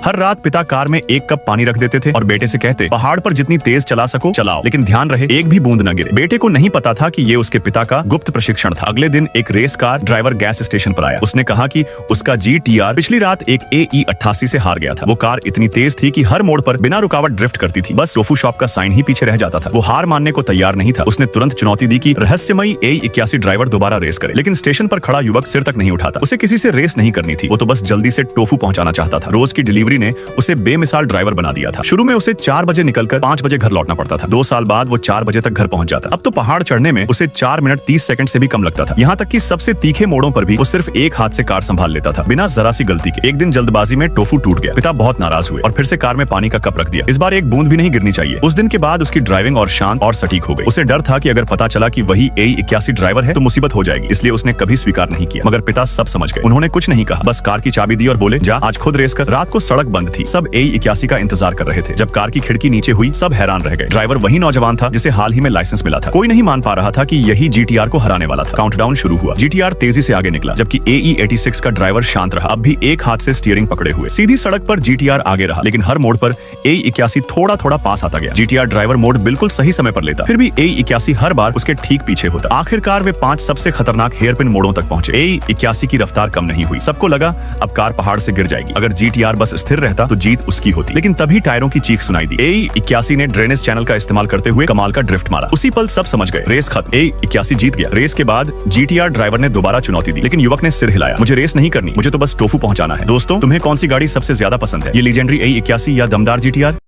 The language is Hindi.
हर रात पिता कार में एक कप पानी रख देते थे और बेटे से कहते, पहाड़ पर जितनी तेज चला सको चलाओ, लेकिन ध्यान रहे एक भी बूंद न गिरे। बेटे को नहीं पता था कि ये उसके पिता का गुप्त प्रशिक्षण था। अगले दिन एक race car driver gas station पर आया। उसने कहा कि उसका GTR पिछली रात एक AE 88 से हार गया था। वो कार इतनी तेज थी कि हर मोड़ पर बिना रुकावट ड्रिफ्ट करती थी। बस टोफू शॉप का साइन ही पीछे रह जाता था। वो हार मानने को तैयार नहीं था। उसने तुरंत चुनौती दी कि रहस्यमयी AE 81 ड्राइवर दोबारा रेस करे। लेकिन स्टेशन पर खड़ा युवक सिर तक नहीं उठाता। उसे किसी से रेस नहीं करनी थी। वो तो बस जल्दी से टोफू पहुंचाना चाहता था। रोज की डिलीवरी ने उसे बेमिसाल ड्राइवर बना दिया था। शुरू में उसे 4 बजे निकलकर 5 बजे घर लौटना पड़ता था। 2 साल बाद वो 4 बजे तक घर पहुंच जाता। अब तो पहाड़ चढ़ने में उसे 4 मिनट 30 सेकंड से भी कम लगता था। यहाँ तक कि सबसे तीखे मोड़ों पर भी वो सिर्फ एक हाथ से कार संभाल लेता था, बिना जरा सी गलती के। एक दिन जल्दबाजी में टोफू टूट गया। पिता बहुत नाराज हुए और फिर से कार में पानी का कप रख दिया। इस बार एक बूंद भी नहीं गिरनी चाहिए। उस दिन के बाद उसकी ड्राइविंग और शांत और सटीक हो गई। उसे डर था कि अगर पता चला कि वही AE 81 ड्राइवर है तो मुसीबत हो जाएगी, इसलिए उसने कभी स्वीकार नहीं किया। मगर पिता सब समझ गए। उन्होंने कुछ नहीं कहा, बस कार की चाबी दी और बोले, जा आज खुद रेस कर। रात को सड़क बंद थी। सब AE 81 का इंतजार कर रहे थे। जब कार की खिड़की नीचे हुई सब हैरान रह गए। ड्राइवर वही नौजवान था जिसे हाल ही में लाइसेंस मिला था। कोई नहीं मान पा रहा था कि यही GTR को हराने वाला था। काउंटडाउन शुरू हुआ। GTR तेजी से आगे निकला, जबकि AE 86 का ड्राइवर शांत रहा, अब भी एक हाथ से स्टीयरिंग पकड़े हुए। सीधी सड़क पर GTR आगे रहा, लेकिन हर मोड़ पर AE 81 थोड़ा थोड़ा पास आता गया। GTR ड्राइवर मोड़ बिल्कुल सही समय पर लेता, फिर भी AE 81 हर बार उसके ठीक पीछे होता। आखिरकार वे 5 सबसे खतरनाक हेयरपिन मोड़ों तक पहुंचे। AE 81 की रफ्तार कम नहीं हुई। सबको लगा अब कार पहाड़ से गिर जाएगी। अगर GTR बस स्थिर रहता तो जीत उसकी होती। लेकिन तभी टायरों की चीख सुनाई दी। AE 81 ने ड्रेनेज चैनल का इस्तेमाल करते हुए कमाल का ड्रिफ्ट मारा। उसी पल सब समझ गए, रेस खत्म। AE 81 जीत गया। रेस के बाद GTR ड्राइवर ने दोबारा चुनौती दी, लेकिन युवक ने सिर हिलाया, मुझे रेस नहीं करनी, मुझे तो बस टोफू पहुंचाना है। दोस्तों, तुम्हें कौन सी गाड़ी सबसे ज्यादा पसंद है? ये लीजेंडरी AE 81 या दमदार GTR?